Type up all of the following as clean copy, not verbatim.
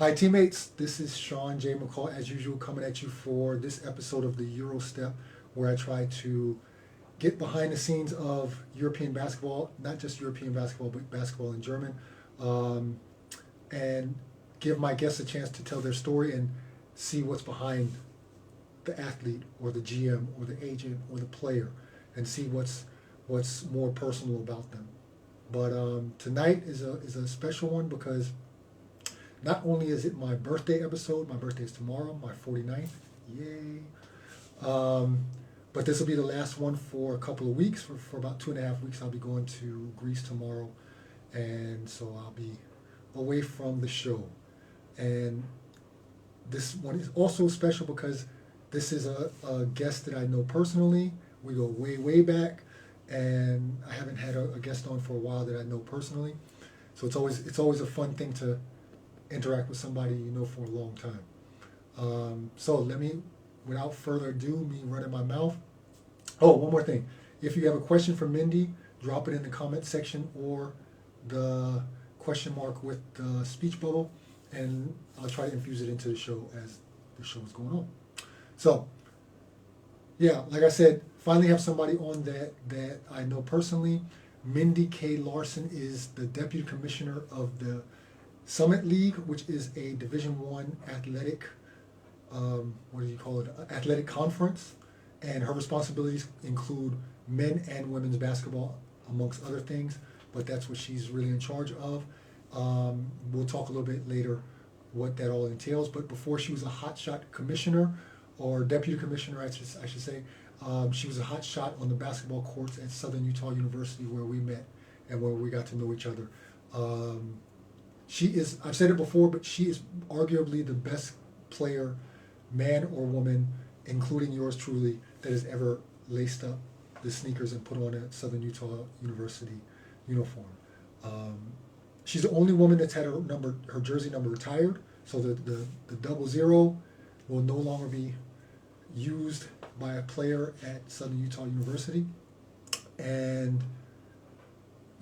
Hi, teammates. This is Sean J. McCaw, as usual, coming at you for this episode of the Eurostep, where I try to get behind the scenes of European basketball, not just European basketball, but basketball in German, um, and give my guests a chance to tell their story and see what's behind the athlete or the GM or the agent or the player, and see what's more personal about them. But tonight is a special one because not only is it my birthday episode, my birthday is tomorrow, my 49th, yay. Um, but this will be the last one for a couple of weeks. For about 2.5 weeks, I'll be going to Greece tomorrow. And so I'll be away from the show. And this one is also special because this is a guest that I know personally. We go way, way back. And I haven't had a guest on for a while that I know personally. So it's always a fun thing to interact with somebody you know for a long time. So let me, without further ado, me running my mouth. Oh, one more thing. If you have a question for Myndee, drop it in the comment section or the question mark with the speech bubble, and I'll try to infuse it into the show as the show is going on. So, yeah, like I said, finally have somebody on that I know personally. Myndee Kay Larsen is the deputy commissioner of the Summit League, which is a Division One athletic, what do you call it, athletic conference, and her responsibilities include men and women's basketball, amongst other things. But that's what she's really in charge of. We'll talk a little bit later what that all entails. But before she was a hotshot commissioner or deputy commissioner, I should say, she was a hot shot on the basketball courts at Southern Utah University where we met and where we got to know each other. Um, she is, I've said it before, but she is arguably the best player, man or woman, including yours truly, that has ever laced up the sneakers and put on a Southern Utah University uniform. Um, she's the only woman that's had her jersey number retired, so the 00 will no longer be used by a player at Southern Utah University. And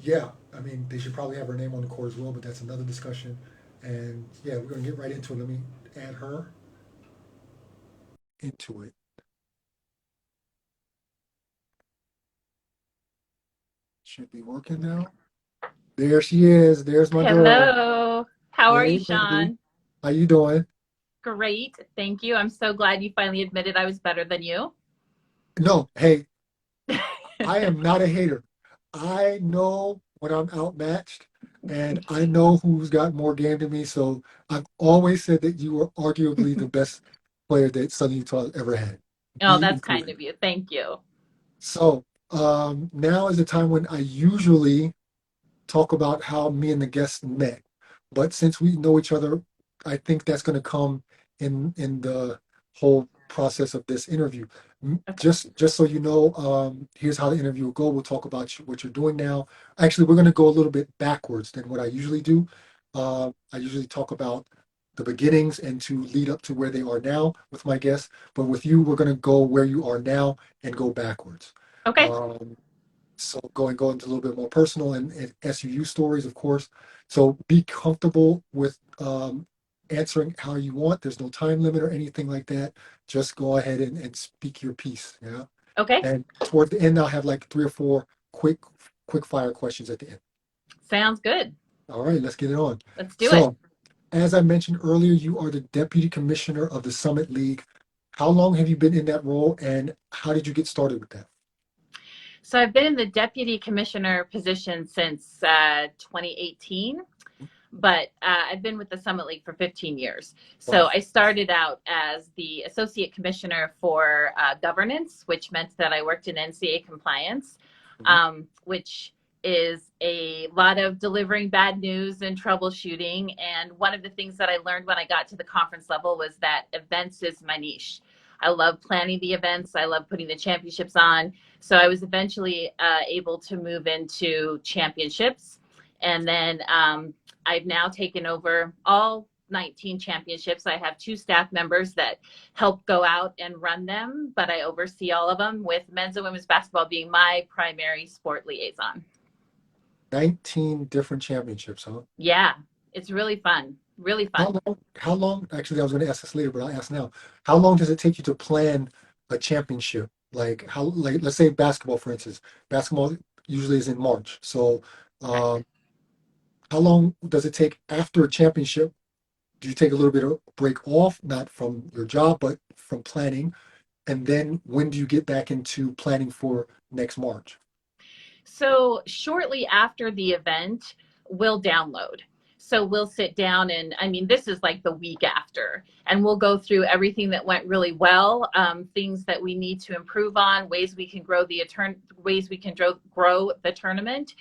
yeah, I mean, they should probably have her name on the court as well, but that's another discussion. And yeah, we're going to get right into it. Let me add her into it. Should be working now. There she is. There's my girl. Hello. How are you, Hey, Mindy. Sean? How you doing? Great. Thank you. I'm so glad you finally admitted I was better than you. No, hey, I am not a hater. I know when I'm outmatched, and I know who's got more game than me. So I've always said that you were arguably the best player that Southern Utah ever had, Oh, me that's kind included. of you. Thank you. So now is the time when I usually talk about how me and the guests met. But since we know each other, I think that's going to come in the whole process of this interview. Okay. Just so you know, here's how the interview will go. We'll talk about what you're doing now. Actually, we're going to go a little bit backwards than what I usually do. I usually talk about the beginnings and to lead up to where they are now with my guests. But with you, we're going to go where you are now and go backwards. Okay. Um, so go into a little bit more personal and SUU stories, of course. So be comfortable with answering how you want. There's no time limit or anything like that. Just go ahead and speak your piece. Yeah. Okay. And toward the end, I'll have like three or four quick fire questions at the end. Sounds good. All right, let's get it on. Let's do it. So, as I mentioned earlier, you are the deputy commissioner of the Summit League. How long have you been in that role, and how did you get started with that? So I've been in the deputy commissioner position since 2018, but I've been with the Summit League for 15 years. So Wow. I started out as the associate commissioner for governance, which meant that I worked in NCAA compliance, Mhm. which is a lot of delivering bad news and troubleshooting. And one of the things that I learned when I got to the conference level was that events is my niche. I love planning the events. I love putting the championships on. So I was eventually able to move into championships. And then I've now taken over all 19 championships. I have two staff members that help go out and run them, but I oversee all of them, with men's and women's basketball being my primary sport liaison. 19 different championships, huh? Yeah. It's really fun, really How fun. long, how long, actually, I was going to ask this later, but I'll ask now. How long does it take you to plan a championship? Like, let's say basketball, for instance. Basketball usually is in March. So, um, how long does it take after a championship? Do you take a little bit of break off, not from your job, but from planning? And then when do you get back into planning for next March? So shortly after the event, we'll download. So we'll sit down and I mean, this is like the week after, and we'll go through everything that went really well, things that we need to improve on, ways we can grow ways we can grow the tournament.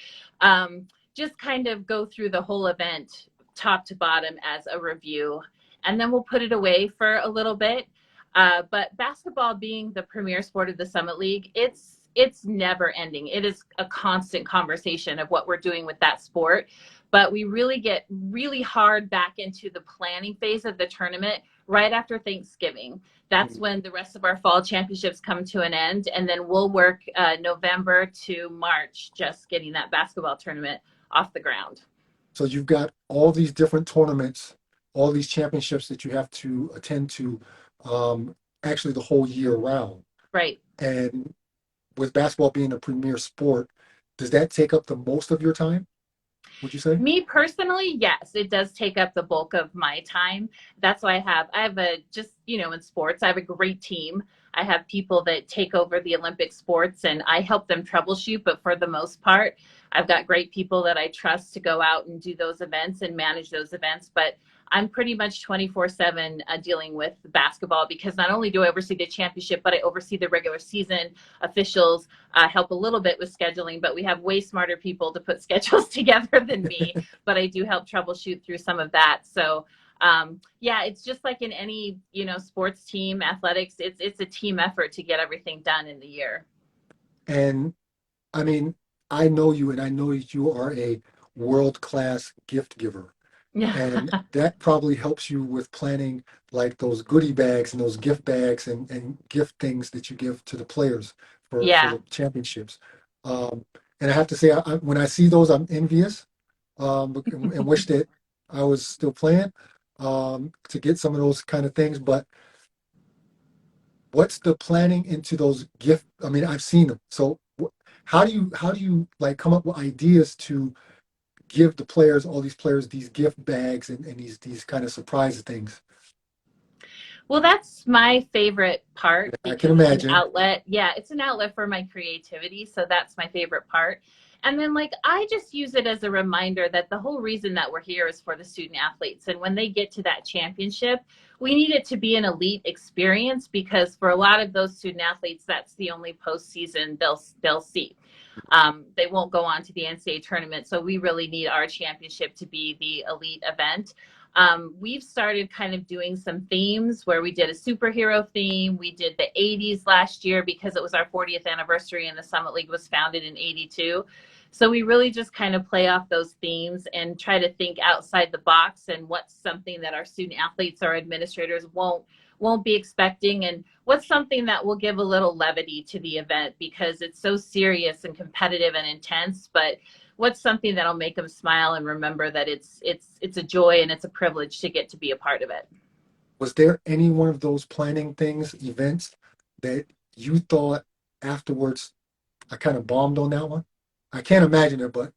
Just kind of go through the whole event top to bottom as a review, and then we'll put it away for a little bit. But basketball being the premier sport of the Summit League, it's never ending. It is a constant conversation of what we're doing with that sport. But we really get really hard back into the planning phase of the tournament right after Thanksgiving. That's when the rest of our fall championships come to an end. And then we'll work November to March just getting that basketball tournament off the ground. So you've got all these different tournaments, all these championships that you have to attend to, um, actually the whole year round. Right. And with basketball being a premier sport, does that take up the most of your time, would you say? Me personally, yes, it does take up the bulk of my time. That's why I have a just, in sports, I have a great team. I have people that take over the Olympic sports and I help them troubleshoot, but for the most part, I've got great people that I trust to go out and do those events and manage those events, but I'm pretty much 24/7 dealing with basketball because not only do I oversee the championship, but I oversee the regular season officials, help a little bit with scheduling, but we have way smarter people to put schedules together than me. But I do help troubleshoot through some of that. So yeah, it's just like in any sports team, athletics. It's a team effort to get everything done in the year. And I mean, I know you and I know you are a world-class gift giver. And that probably helps you with planning like those goodie bags and those gift bags and gift things that you give to the players for Yeah. the championships. And I have to say, when I see those, I'm envious, and wish that I was still playing, to get some of those kind of things. But what's the planning into those gift? I mean, I've seen them. So how do you like come up with ideas to give the players, all these players, these gift bags and these kind of surprise things? Well, that's my favorite part I can because it's an imagine. outlet. Yeah, it's an outlet for my creativity. So that's my favorite part. And then, like, I just use it as a reminder that the whole reason that we're here is for the student athletes. And when they get to that championship, we need it to be an elite experience because for a lot of those student athletes, that's the only postseason they'll see. They won't go on to the NCAA tournament. So we really need our championship to be the elite event. We've started kind of doing some themes where we did a superhero theme. We did the 80s last year because it was our 40th anniversary and the Summit League was founded in 82. So we really just kind of play off those themes and try to think outside the box and what's something that our student athletes or administrators won't be expecting, and what's something that will give a little levity to the event because it's so serious and competitive and intense, but what's something that'll make them smile and remember that it's a joy and it's a privilege to get to be a part of it. Was there any one of those planning things, events, that you thought afterwards, I kind of bombed on that one? I can't imagine it, but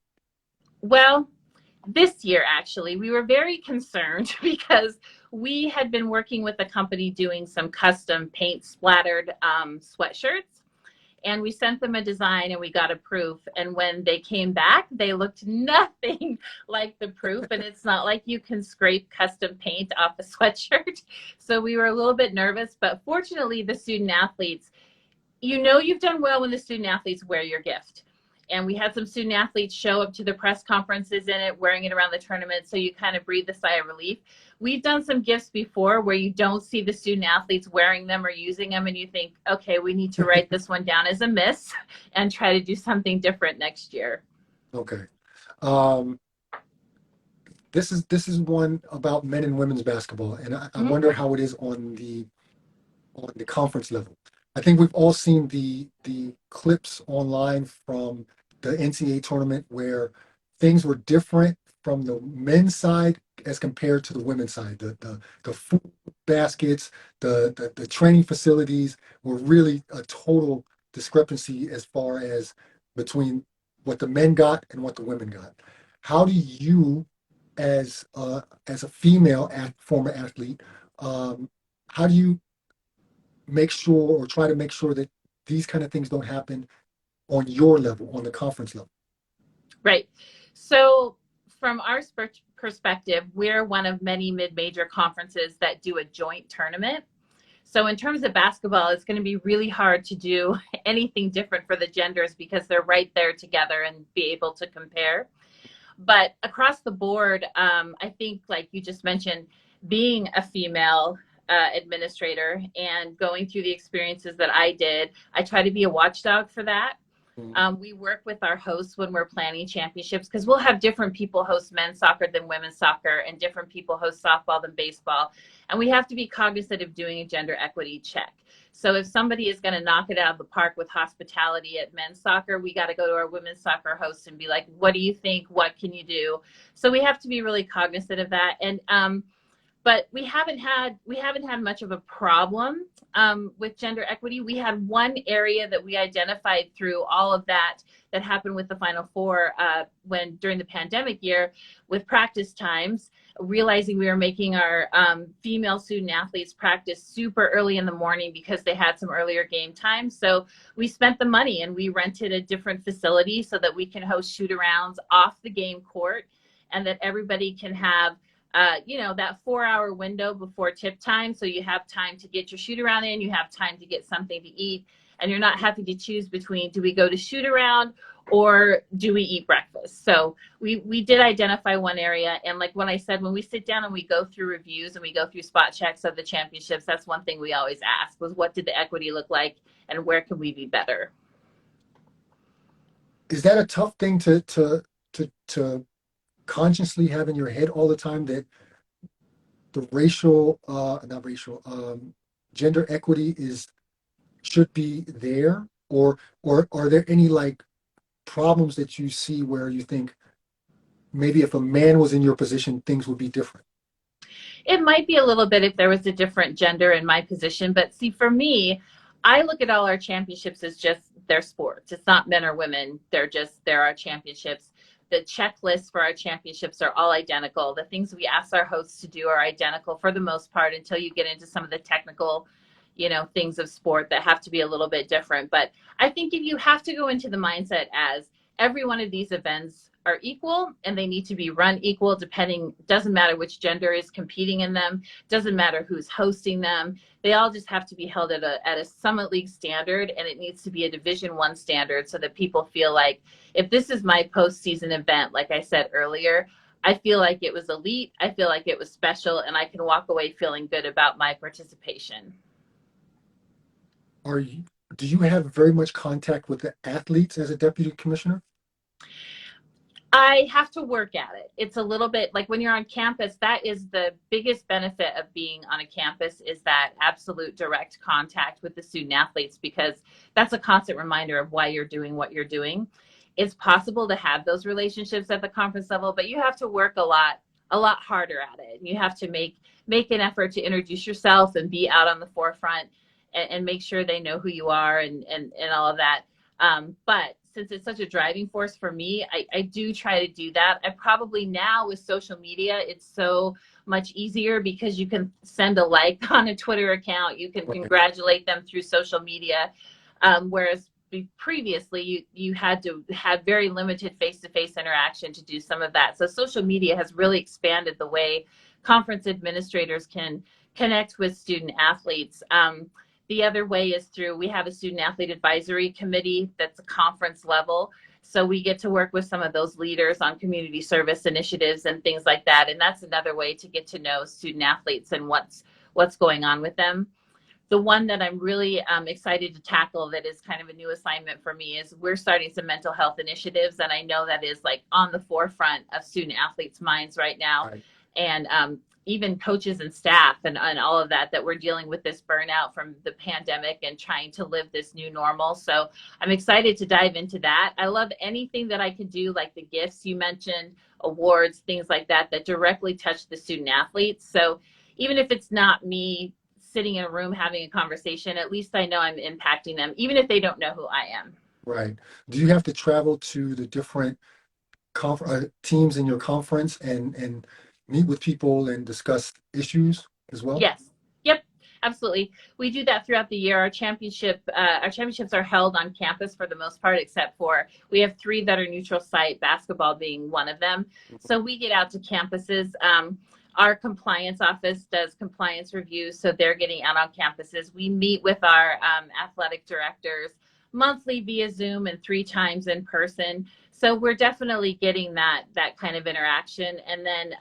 Well, this year actually we were very concerned because we had been working with a company doing some custom paint splattered sweatshirts, and we sent them a design and we got a proof, and when they came back they looked nothing like the proof, and it's not like you can scrape custom paint off a sweatshirt. So we were a little bit nervous, but fortunately the student athletes, you've done well when the student athletes wear your gift. And we had some student athletes show up to the press conferences in it, wearing it around the tournament. So you kind of breathe a sigh of relief. We've done some gifts before where you don't see the student athletes wearing them or using them, and you think, okay, we need to write this one down as a miss and try to do something different next year. okay. Um, this is one about men and women's basketball, and I Mhm. wonder how it is on the conference level. I think we've all seen the clips online from the NCAA tournament where things were different from the men's side as compared to the women's side. The food baskets, the training facilities were really a total discrepancy as far as between what the men got and what the women got. How do you, as a female former athlete, how do you make sure or try to make sure that these kind of things don't happen on your level, on the conference level? Right. So from our perspective, we're one of many mid-major conferences that do a joint tournament. So in terms of basketball, it's going to be really hard to do anything different for the genders because they're right there together and be able to compare. But across the board, I think, like you just mentioned, being a female administrator and going through the experiences that I did, I try to be a watchdog for that. We work with our hosts when we're planning championships because we'll have different people host men's soccer than women's soccer and different people host softball than baseball. And we have to be cognizant of doing a gender equity check. So if somebody is going to knock it out of the park with hospitality at men's soccer, we got to go to our women's soccer hosts and be like, what do you think? What can you do? So we have to be really cognizant of that. And but we haven't had much of a problem with gender equity. We had one area that we identified through all of that happened with the Final Four when during the pandemic year with practice times, realizing we were making our female student athletes practice super early in the morning because they had some earlier game time. So we spent the money and we rented a different facility so that we can host shoot-arounds off the game court and that everybody can have that 4-hour window before tip time. So you have time to get your shoot around in, you have time to get something to eat, and you're not having to choose between, do we go to shoot around or do we eat breakfast? So we did identify one area. And like when I said, when we sit down and we go through reviews and we go through spot checks of the championships, that's one thing we always ask was what did the equity look like and where can we be better? Is that a tough thing to consciously have in your head all the time, that the not racial, gender equity should be there, or are there any like problems that you see where you think maybe if a man was in your position, things would be different? It might be a little bit if there was a different gender in my position, but see, for me, I look at all our championships as just they're sports. It's not men or women. They're our championships. The checklists for our championships are all identical. The things we ask our hosts to do are identical for the most part until you get into some of the technical, things of sport that have to be a little bit different. But I think if you have to go into the mindset as every one of these events are equal and they need to be run equal doesn't matter which gender is competing in them, doesn't matter who's hosting them. They all just have to be held at a Summit League standard, and it needs to be a Division I standard so that people feel like if this is my postseason event, like I said earlier, I feel like it was elite, I feel like it was special, and I can walk away feeling good about my participation. Do you have very much contact with the athletes as a deputy commissioner? I have to work at it. It's a little bit like when you're on campus, that is the biggest benefit of being on a campus is that absolute direct contact with the student athletes, because that's a constant reminder of why you're doing what you're doing. It's possible to have those relationships at the conference level, but you have to work a lot harder at it. You have to make an effort to introduce yourself and be out on the forefront and make sure they know who you are and all of that. But since it's such a driving force for me, I do try to do that. I probably now with social media, it's so much easier because you can send a like on a Twitter account. You can congratulate them through social media. Whereas previously you had to have very limited face-to-face interaction to do some of that. So social media has really expanded the way conference administrators can connect with student athletes. The other way is we have a student athlete advisory committee that's a conference level. So we get to work with some of those leaders on community service initiatives and things like that. And that's another way to get to know student athletes and what's going on with them. The one that I'm really excited to tackle that is kind of a new assignment for me is we're starting some mental health initiatives. And I know that is like on the forefront of student athletes' minds right now. Right. And even coaches and staff and all of that we're dealing with this burnout from the pandemic and trying to live this new normal. So I'm excited to dive into that. I love anything that I can do, like the gifts you mentioned, awards, things like that, that directly touch the student athletes. So even if it's not me sitting in a room having a conversation, at least I know I'm impacting them, even if they don't know who I am. Right. Do you have to travel to the different teams in your conference and meet with people and discuss issues as well? Yes. Yep. Absolutely. We do that throughout the year. Our championships are held on campus for the most part, except for we have three that are neutral site, basketball being one of them. So we get out to campuses. Our compliance office does compliance reviews, so they're getting out on campuses. We meet with our athletic directors monthly via Zoom and three times in person. So we're definitely getting that kind of interaction. And then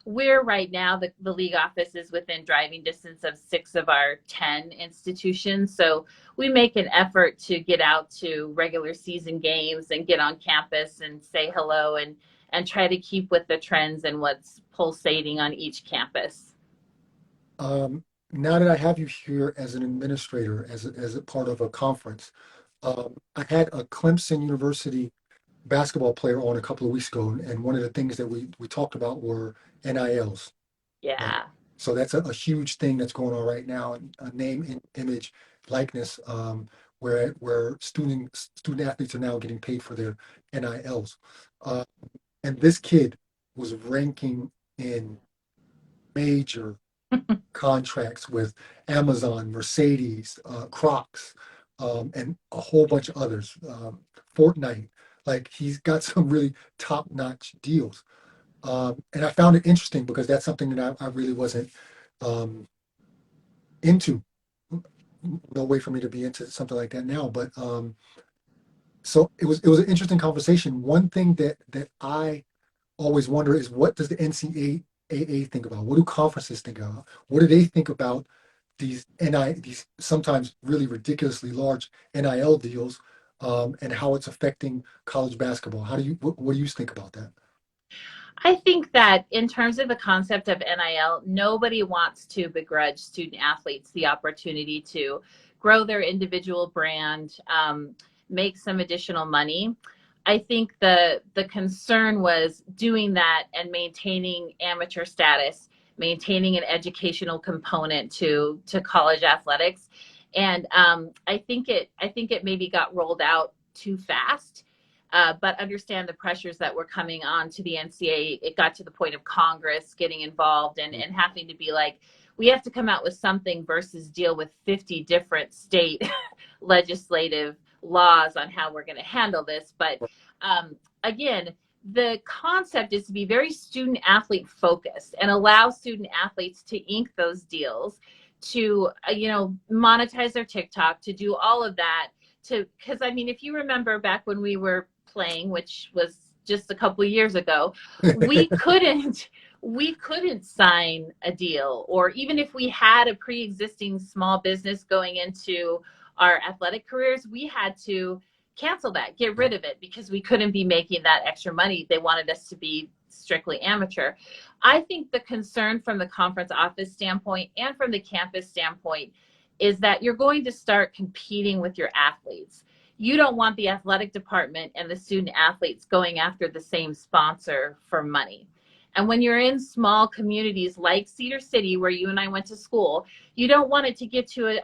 we're right now, the league office is within driving distance of 6 of our 10 institutions. So we make an effort to get out to regular season games and get on campus and say hello and try to keep with the trends and what's pulsating on each campus. Now that I have you here as an administrator, as a part of a conference, I had a Clemson University basketball player on a couple of weeks ago, and one of the things that we talked about were NILs. Right. Yeah. So that's a huge thing that's going on right now, and a name, image, likeness, where student athletes are now getting paid for their NILs. Uh, and this kid was ranking in major contracts with Amazon, Mercedes, Crocs, and a whole bunch of others. Fortnite, like he's got some really top-notch deals. And I found it interesting because that's something that I really wasn't um, into. No way for me to be into something like that now, but so it was an interesting conversation. One thing that I always wonder is, what does the NCAA think about? What do conferences think about? What do they think about these sometimes really ridiculously large NIL deals, and how it's affecting college basketball? What do you think about that? I think that in terms of the concept of NIL, nobody wants to begrudge student athletes the opportunity to grow their individual brand, make some additional money. I think the concern was doing that and maintaining amateur status, maintaining an educational component to college athletics, and I think it maybe got rolled out too fast. But understand the pressures that were coming on to the NCAA. It got to the point of Congress getting involved and having to be like, we have to come out with something versus deal with 50 different state legislative laws on how we're going to handle this. But again, the concept is to be very student athlete focused and allow student athletes to ink those deals, to monetize their TikTok, to do all of that. Because I mean, if you remember back when we were playing, which was just a couple of years ago, we couldn't sign a deal, or even if we had a pre-existing small business going into our athletic careers, we had to cancel that, get rid of it, because we couldn't be making that extra money. They wanted us to be strictly amateur. I think the concern from the conference office standpoint and from the campus standpoint is that you're going to start competing with your athletes. You don't want the athletic department and the student athletes going after the same sponsor for money. And when you're in small communities like Cedar City, where you and I went to school, you don't want it to get to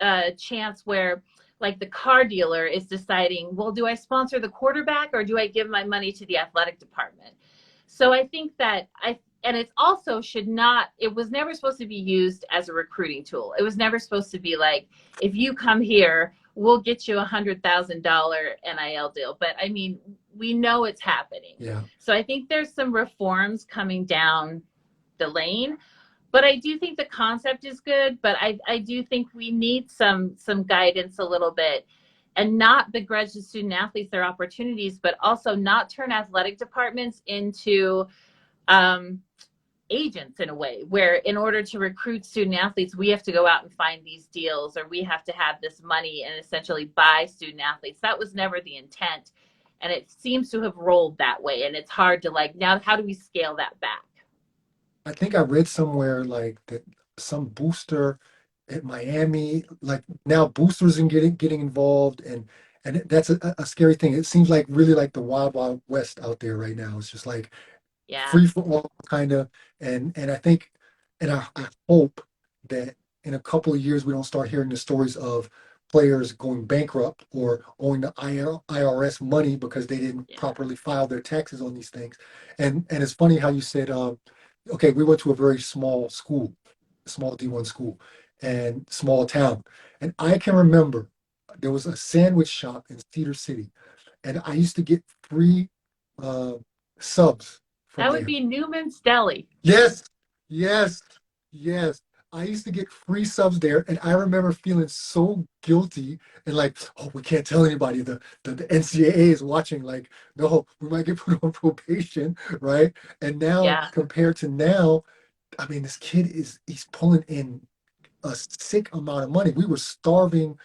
a chance where, like, the car dealer is deciding, well, do I sponsor the quarterback or do I give my money to the athletic department? So I think that and it also it was never supposed to be used as a recruiting tool. It was never supposed to be like, if you come here, we'll get you $100,000 NIL deal. But I mean, we know it's happening. Yeah. So I think there's some reforms coming down the lane. But I do think the concept is good, but I do think we need some guidance a little bit, and not begrudge the student athletes their opportunities, but also not turn athletic departments into agents in a way, where in order to recruit student athletes, we have to go out and find these deals, or we have to have this money and essentially buy student athletes. That was never the intent. And it seems to have rolled that way. And it's hard to, like, now how do we scale that back? I think I read somewhere like that some booster at Miami, like now boosters are getting involved, and And that's a scary thing. It seems like really like the wild, wild west out there right now. It's just like Yeah. free for all kind of, and I think, and I hope that in a couple of years we don't start hearing the stories of players going bankrupt or owing the IRS money because they didn't Yeah. properly file their taxes on these things. And it's funny how you said, okay, we went to a very small school, small D1 school, and small town, and I can remember there was a sandwich shop in Cedar City, and I used to get free uh, subs from That would there. be Newman's Deli. Yes, yes, yes. I used to get free subs there, and I remember feeling so guilty and like, oh, we can't tell anybody. The NCAA is watching. Like, no, we might get put on probation, right? And now, Yeah. compared to now, I mean, this kid he's pulling in a sick amount of money. We were starving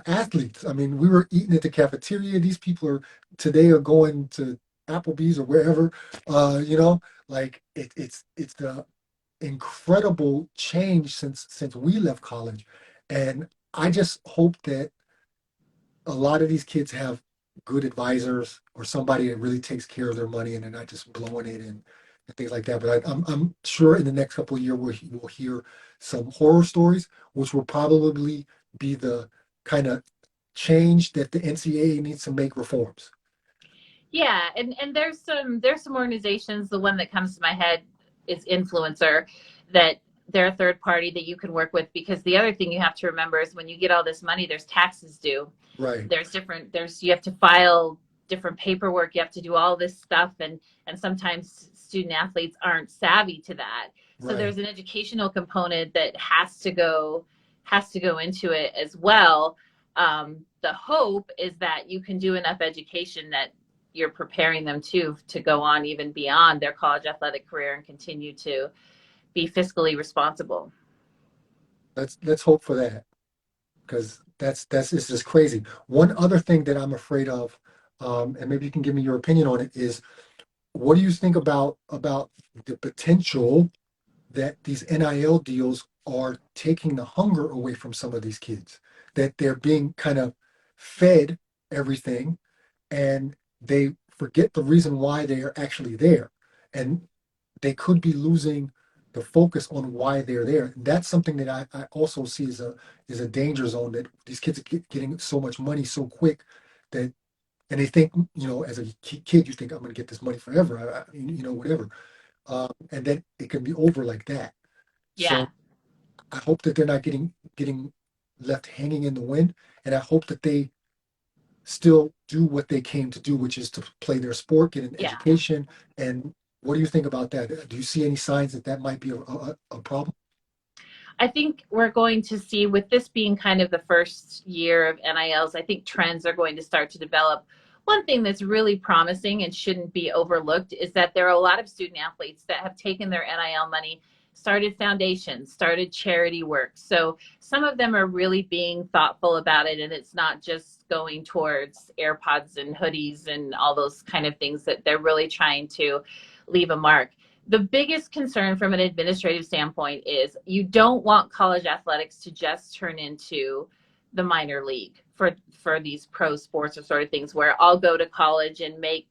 athletes. I mean, we were eating at the cafeteria. These people are today are going to Applebee's or wherever. Like it's the incredible change since we left college, and I just hope that a lot of these kids have good advisors or somebody that really takes care of their money and they're not just blowing it and things like that. But I'm sure in the next couple of years we'll hear some horror stories, which will probably be the kind of change that the NCAA needs to make reforms. Yeah, and there's some organizations. The one that comes to my head is Influencer, that they're a third party that you can work with, because the other thing you have to remember is when you get all this money, there's taxes due. Right, There's you have to file different paperwork, you have to do all this stuff, and sometimes student athletes aren't savvy to that. So right. there's an educational component that has to go into it as well. The hope is that you can do enough education that you're preparing them to go on even beyond their college athletic career and continue to be fiscally responsible. Let's hope for that, because that's it's just crazy. One other thing that I'm afraid of, and maybe you can give me your opinion on it, is what do you think about the potential that these NIL deals are taking the hunger away from some of these kids? That they're being kind of fed everything and they forget the reason why they are actually there. And they could be losing the focus on why they're there. And that's something that I also see as a danger zone, that these kids are getting so much money so quick that, and they think, as a kid, you think I'm going to get this money forever, whatever. And then it can be over like that. Yeah. So I hope that they're not getting left hanging in the wind, and I hope that they still do what they came to do, which is to play their sport, get an Yeah. education. And what do you think about that? Do you see any signs that that might be a problem? I think we're going to see, with this being kind of the first year of NILs, I think trends are going to start to develop. One thing that's really promising and shouldn't be overlooked is that there are a lot of student athletes that have taken their NIL money, started foundations, started charity work. So some of them are really being thoughtful about it, and it's not just going towards AirPods and hoodies and all those kind of things, that they're really trying to leave a mark. The biggest concern from an administrative standpoint is you don't want college athletics to just turn into the minor league for these pro sports or sort of things, where I'll go to college and make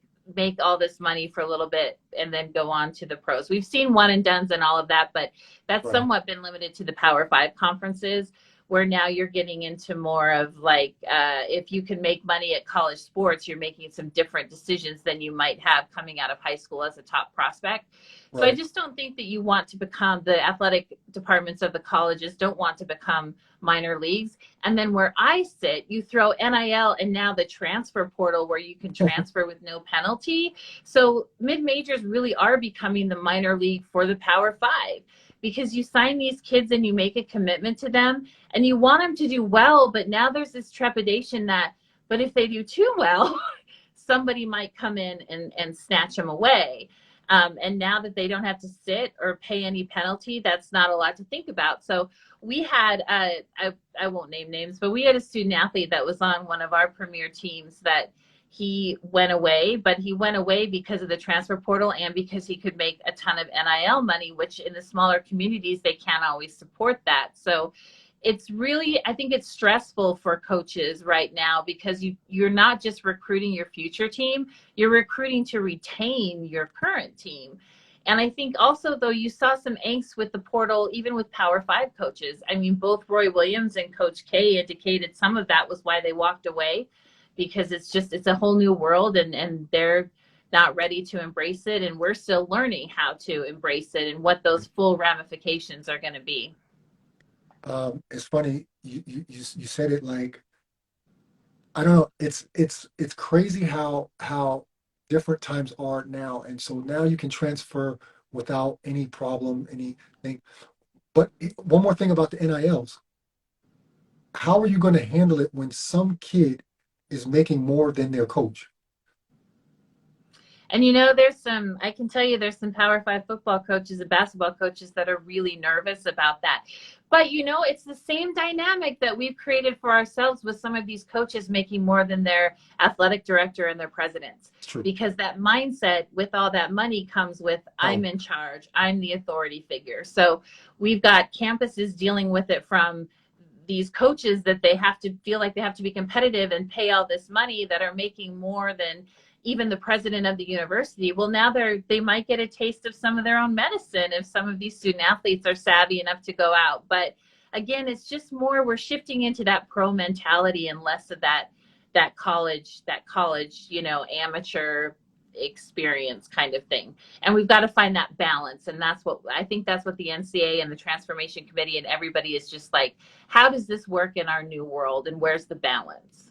all this money for a little bit and then go on to the pros. We've seen one and dones and all of that, but that's Right. somewhat been limited to the Power Five conferences, where now you're getting into more of like, if you can make money at college sports, you're making some different decisions than you might have coming out of high school as a top prospect. So I Right. just don't think that you want to become, the athletic departments of the colleges don't want to become minor leagues. And then where I sit, you throw NIL and now the transfer portal where you can transfer with no penalty. So mid majors really are becoming the minor league for the Power Five, because you sign these kids and you make a commitment to them and you want them to do well. But now there's this trepidation that, but if they do too well, somebody might come in and snatch them away. And now that they don't have to sit or pay any penalty, that's not a lot to think about. So we had, I won't name names, but we had a student athlete that was on one of our premier teams that he went away, but he went away because of the transfer portal and because he could make a ton of NIL money, which in the smaller communities, they can't always support that. So it's really, I think it's stressful for coaches right now because you're not just recruiting your future team, you're recruiting to retain your current team. And I think also, though, you saw some angst with the portal, even with Power Five coaches. I mean, both Roy Williams and Coach K indicated some of that was why they walked away, because it's a whole new world, and they're not ready to embrace it. And we're still learning how to embrace it and what those full ramifications are going to be. It's funny you said it like I don't know. It's crazy how different times are now, and so now you can transfer without any problem, anything. But one more thing about the NILs. How are you going to handle it when some kid is making more than their coach? And I can tell you there's some Power Five football coaches and basketball coaches that are really nervous about that. But it's the same dynamic that we've created for ourselves with some of these coaches making more than their athletic director and their presidents. It's true. Because that mindset with all that money comes with, I'm Oh, in charge, I'm the authority figure. So we've got campuses dealing with it from these coaches that they have to feel like they have to be competitive and pay all this money that are making more than even the president of the university. Well, now they might get a taste of some of their own medicine if some of these student athletes are savvy enough to go out. But again, it's just more, we're shifting into that pro mentality and less of that college, amateur experience kind of thing. And we've got to find that balance. And that's what the NCAA and the transformation committee and everybody is just like, how does this work in our new world, and where's the balance?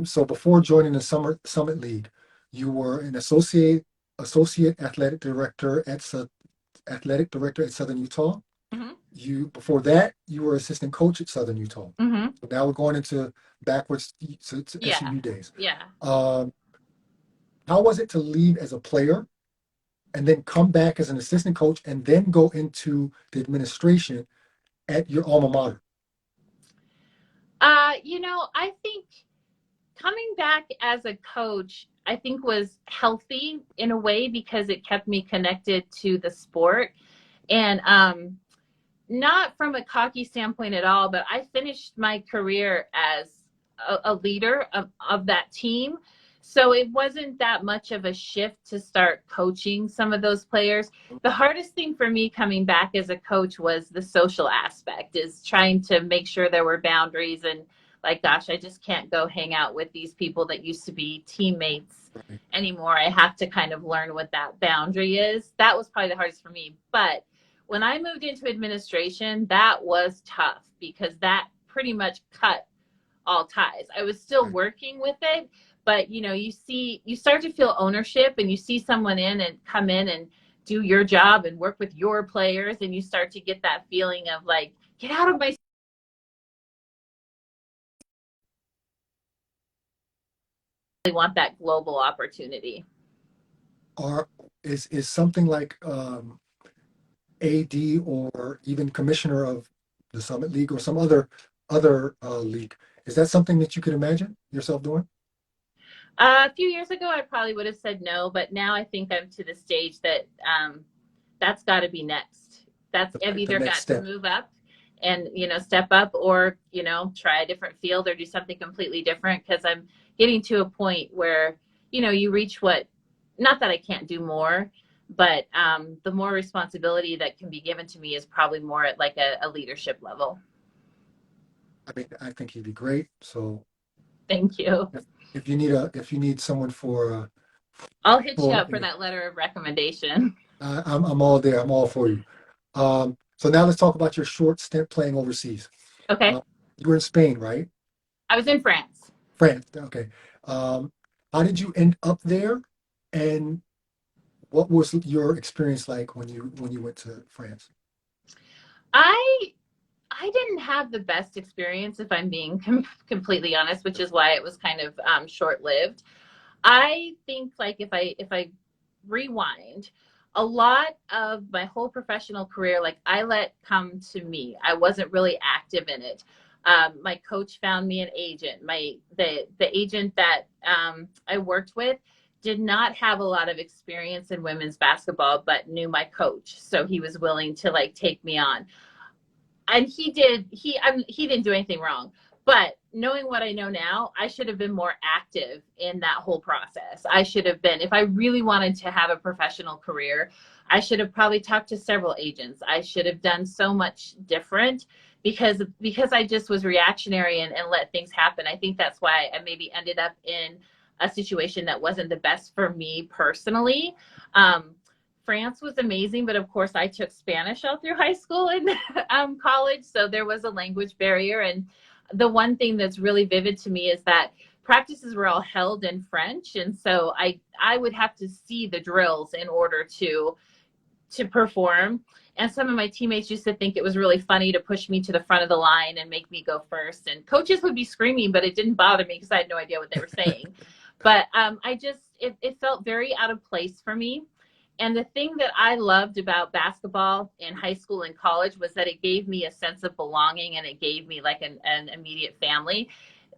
so before joining the Summit League, you were an associate athletic director at Southern Utah. Mm-hmm. Before that, you were assistant coach at Southern Utah. Mm-hmm. So now we're going into backwards to Yeah. SUU days. Yeah. How was it to leave as a player and then come back as an assistant coach and then go into the administration at your alma mater? I think coming back as a coach, I think was healthy in a way because it kept me connected to the sport. And not from a cocky standpoint at all, but I finished my career as a leader of that team. So it wasn't that much of a shift to start coaching some of those players. The hardest thing for me coming back as a coach was the social aspect, is trying to make sure there were boundaries and like, gosh, I just can't go hang out with these people that used to be teammates Right. anymore. I have to kind of learn what that boundary is. That was probably the hardest for me. But when I moved into administration, that was tough because that pretty much cut all ties. I was still Right. working with it, but you start to feel ownership, and you see someone come in and do your job and work with your players, and you start to get that feeling of like, get out of my, I want that global opportunity. Are is something like AD or even commissioner of the Summit League or some other league? Is that something that you could imagine yourself doing? A few years ago, I probably would have said no, but now I think I'm to the stage that that's got to be next. I've The either next got to step. move up and step up, or try a different field or do something completely different, because I'm getting to a point where you reach what, not that I can't do more, but the more responsibility that can be given to me is probably more at like a leadership level. I mean, I think he'd be great. So Thank you. if you need someone I'll hit you for up for that letter of recommendation. I'm all there. I'm all for you. So now let's talk about your short stint playing overseas. Okay. Uh, you were in Spain, right? I was in France. France. Okay. Um, how did you end up there? And what was your experience like when you went to France? I I didn't have the best experience, if I'm being completely honest, which is why it was kind of short lived. I think, like, if I rewind, a lot of my whole professional career, like, I let come to me. I wasn't really active in it. My coach found me an agent. The agent that I worked with did not have a lot of experience in women's basketball, but knew my coach, so he was willing to like take me on. and he didn't do anything wrong, but knowing what I know now, I should have been more active in that whole process. I should have been, if I really wanted to have a professional career, I should have probably talked to several agents. I should have done so much different because I just was reactionary and let things happen. I think that's why I maybe ended up in a situation that wasn't the best for me personally. um, France was amazing, but of course I took Spanish all through high school and college, so there was a language barrier. And the one thing that's really vivid to me is that practices were all held in French, and so I would have to see the drills in order to perform. And some of my teammates used to think it was really funny to push me to the front of the line and make me go first. And coaches would be screaming, but it didn't bother me because I had no idea what they were saying. But it felt very out of place for me. And the thing that I loved about basketball in high school and college was that it gave me a sense of belonging, and it gave me like an immediate family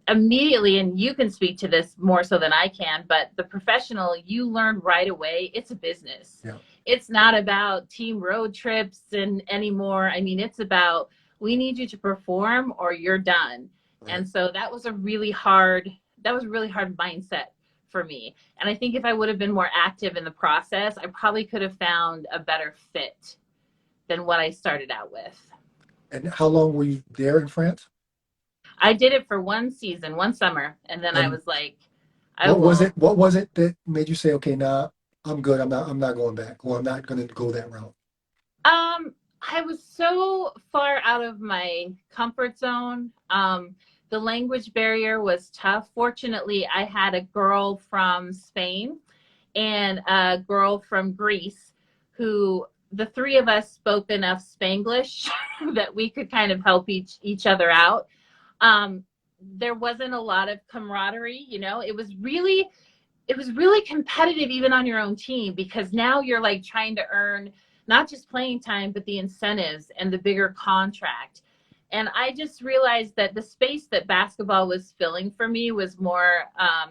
immediately. And you can speak to this more so than I can, but the professional, you learn right away, it's a business. Yeah. It's not about team road trips and anymore. I mean, it's about, we need you to perform or you're done. Right. And so that was a really hard mindset for me. And I think if I would have been more active in the process, I probably could have found a better fit than what I started out with. And how long were you there in France? I did it for one season, one summer, and then I And was like, what was it that made you say, okay, nah, I'm good. I'm not going back, or I'm not going to go that route? I was so far out of my comfort zone. The language barrier was tough. Fortunately, I had a girl from Spain and a girl from Greece who, the three of us spoke enough Spanglish that we could kind of help each other out. Um, there wasn't a lot of camaraderie, it was really competitive even on your own team, because now you're like trying to earn not just playing time, but the incentives and the bigger contract. And I just realized that the space that basketball was filling for me was more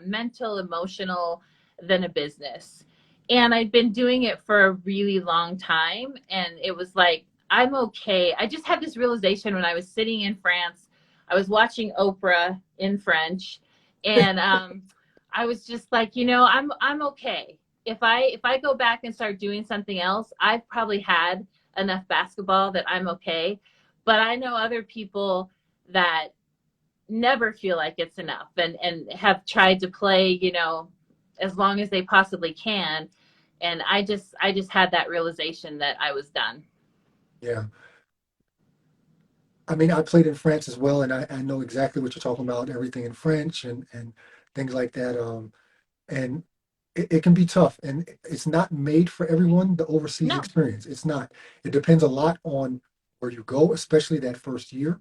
mental, emotional than a business. And I'd been doing it for a really long time. And it was like, I'm okay. I just had this realization when I was sitting in France. I was watching Oprah in French. And I was just like, I'm okay. If I go back and start doing something else, I've probably had enough basketball that I'm okay. But I know other people that never feel like it's enough and have tried to play, as long as they possibly can. And I just had that realization that I was done. Yeah. I mean, I played in France as well, and I know exactly what you're talking about, everything in French and things like that. And it can be tough, and it's not made for everyone, the overseas No, experience. It's not. It depends a lot on where you go, especially that first year,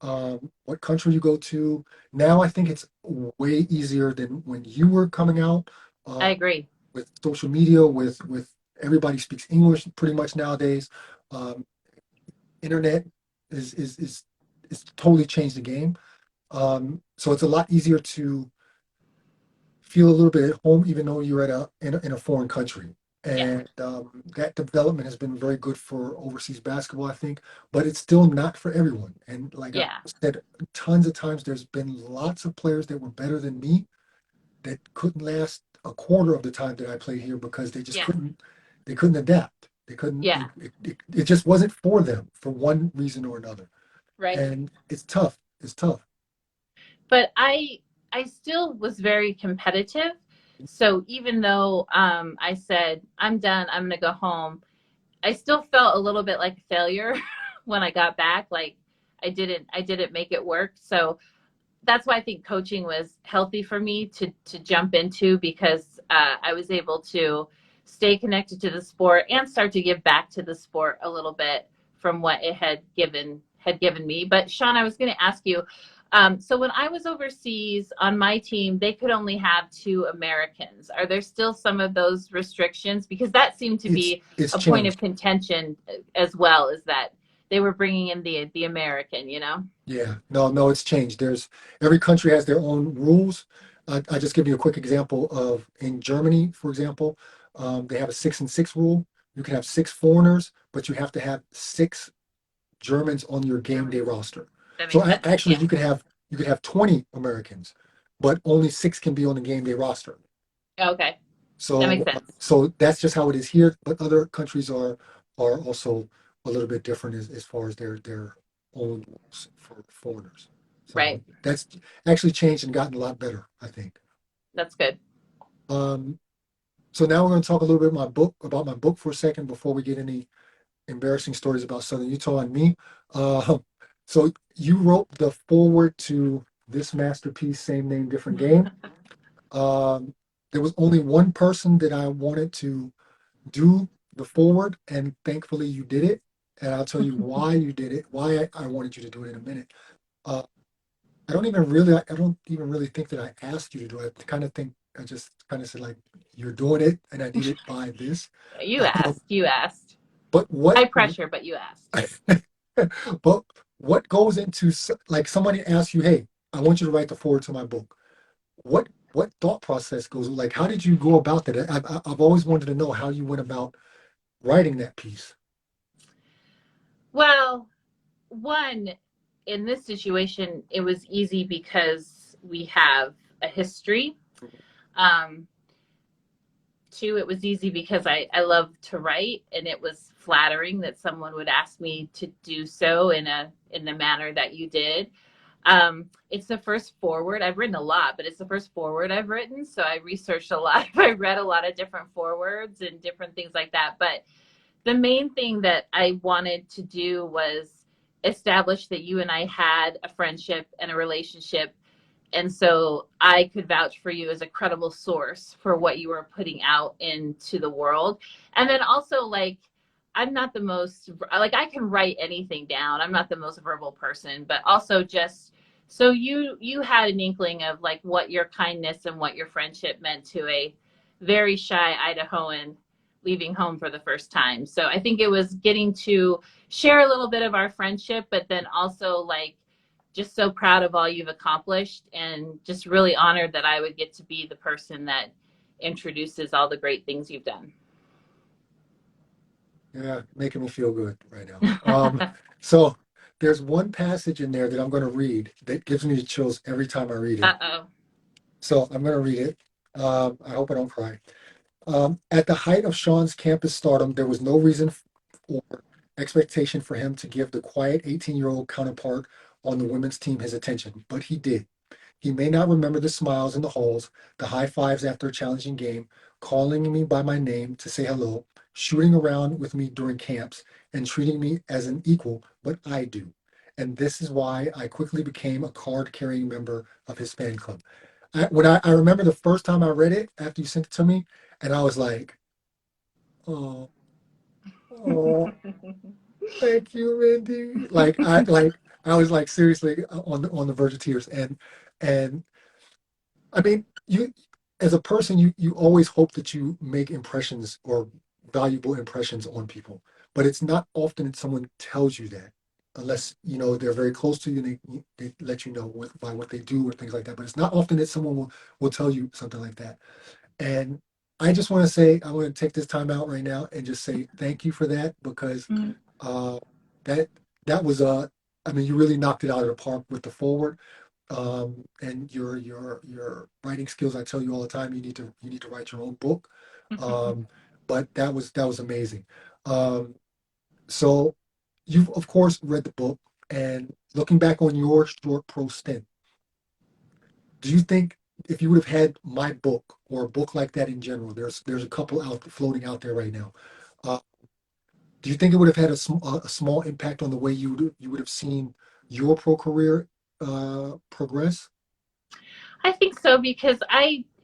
what country you go to. Now, I think it's way easier than when you were coming out, I uh, agree. with social media, with everybody speaks English pretty much nowadays. Um, Internet is is is is totally changed the game. So it's a lot easier to feel a little bit at home, even though you're in a foreign country. Yeah. And that development has been very good for overseas basketball, I think, but it's still not for everyone. And like I Yeah. said, tons of times there's been lots of players that were better than me that couldn't last a quarter of the time that I played here because Yeah. they couldn't adapt. They couldn't, Yeah. it just wasn't for them for one reason or another. Right. And it's tough. It's tough. But I still was very competitive. So even though I said I'm done, I'm gonna go home, I still felt a little bit like a failure when I got back. Like I didn't make it work. So that's why I think coaching was healthy for me to jump into, because I was able to stay connected to the sport and start to give back to the sport a little bit from what it had given me. But Sean, I was going to ask you. So when I was overseas on my team, they could only have two Americans. Are there still some of those restrictions? Because that seemed to It's be it's a point of changed. contention as well, is that they were bringing in the American, you know? Yeah, no, it's changed. There's every country has their own rules. I just give you a quick example of in Germany, for example, they have a 6-and-6 rule. You can have six foreigners, but you have to have six Germans on your game day roster. That So makes sense. actually, Yeah. you could have 20 Americans, but only 6 can be on the game day roster. Okay. That makes So sense. so that's just how it is here. But other countries are also a little bit different as far as their own rules for foreigners. So Right. that's actually changed and gotten a lot better, I think. That's good. Um, so now we're going to talk a little bit about my book for a second before we get any embarrassing stories about Southern Utah and me. Uh, so you wrote the foreword to this masterpiece, Same Name, Different Game. Um, there was only one person that I wanted to do the foreword, and thankfully you did it. And I'll tell you why you did it, why I wanted you to do it in a minute. Uh, I don't even really think that I asked you to do it. I kind of think I just kind of said like, you're doing it, and I need it by this. You asked. You asked. But what High pressure, but you asked. but what goes into like somebody asks you, hey, I want you to write the forward to my book. What thought process goes like? How did you go about that? I've always wanted to know how you went about writing that piece. Well, one, in this situation, it was easy because we have a history. Um, Two, it was easy because I love to write, and it was flattering that someone would ask me to do so in the manner that you did. It's the first forward. I've written a lot, but it's the first forward I've written. So I researched a lot. I read a lot of different forwards and different things like that. But the main thing that I wanted to do was establish that you and I had a friendship and a relationship. And so I could vouch for you as a credible source for what you were putting out into the world. And then also, like, I'm not the most, like, I can write anything down. I'm not the most verbal person, but also just so you had an inkling of like what your kindness and what your friendship meant to a very shy Idahoan leaving home for the first time. So I think it was getting to share a little bit of our friendship, but then also like just so proud of all you've accomplished and just really honored that I would get to be the person that introduces all the great things you've done. Yeah, making me feel good right now. So there's one passage in there that I'm going to read that gives me the chills every time I read it. Uh-oh. So I'm going to read it. I hope I don't cry. At the height of Sean's campus stardom, there was no reason or expectation for him to give the quiet 18-year-old counterpart on the women's team his attention, but he did. He may not remember the smiles in the halls, the high fives after a challenging game, calling me by my name to say hello, shooting around with me during camps, and treating me as an equal, but I do. And this is why I quickly became a card-carrying member of his fan club. I remember the first time I read it after you sent it to me, and I was like, oh, oh, thank you, Mindy. I was like seriously on the verge of tears, and I mean, you as a person, you always hope that you make impressions or valuable impressions on people, but it's not often that someone tells you that, unless you know they're very close to you and they let you know by what they do or things like that. But it's not often that someone will tell you something like that. And I just want to say, I want to take this time out right now and just say thank you for that because uh, that that was I mean, you really knocked it out of the park with the forward and your writing skills. I tell you all the time, you need to write your own book. Um, but that was amazing. Um, so you've of course read the book, and looking back on your short pro stint, do you think if you would have had my book or a book like that in general, there's a couple out floating out there right now. Uh, do you think it would have had a small impact on the way you would have seen your pro career progress? I think so because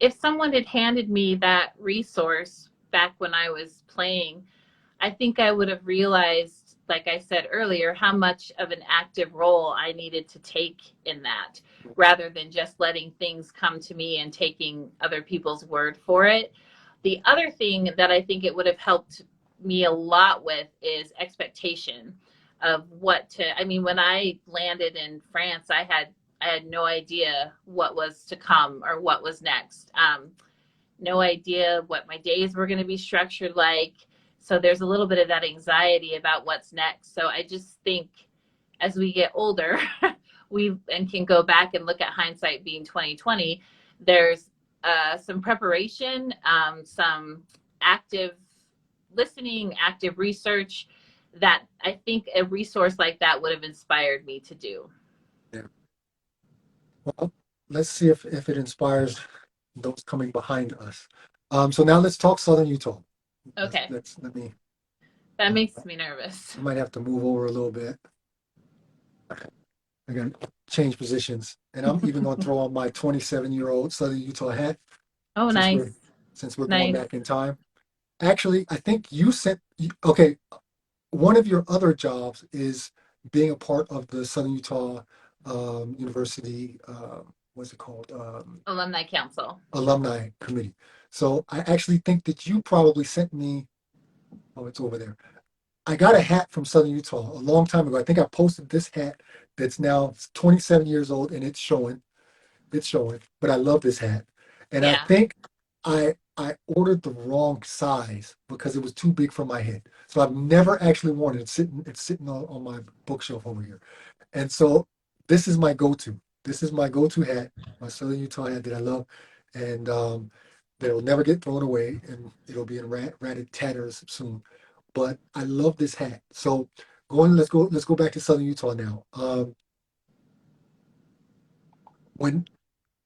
if someone had handed me that resource back when I was playing, I think I would have realized, like I said earlier, how much of an active role I needed to take in that rather than just letting things come to me and taking other people's word for it. The other thing that I think it would have helped me a lot with is expectation of what to, I mean, when I landed in France, I had no idea what was to come or what was next. No idea what my days were going to be structured like. So there's a little bit of that anxiety about what's next. So I just think as we get older, we and can go back and look at hindsight being 2020. There's some preparation, some active listening, active research that I think a resource like that would have inspired me to do. Yeah. Well, let's see if it inspires those coming behind us. So now let's talk Southern Utah. Okay, Let me. that I makes me nervous. might have to move over a little bit. I got to change positions, and I'm even going to throw on my 27-year-old Southern Utah hat Oh, since nice, we're going nice. back in time. Actually, I think you sent. Okay, one of your other jobs is being a part of the Southern Utah University. What's it called? Alumni Council. Alumni Committee. So I actually think that you probably sent me. Oh, it's over there. I got a hat from Southern Utah a long time ago. I think I posted this hat that's now 27 years old and it's showing. It's showing. But I love this hat. And I Yeah. think I ordered the wrong size because it was too big for my head. So I've never actually worn it. It's sitting on my bookshelf over here. And so this is my go-to. This is my go-to hat, my Southern Utah hat that I love. And that will never get thrown away and it'll be in ratted tatters soon. But I love this hat. So let's go back to Southern Utah now. When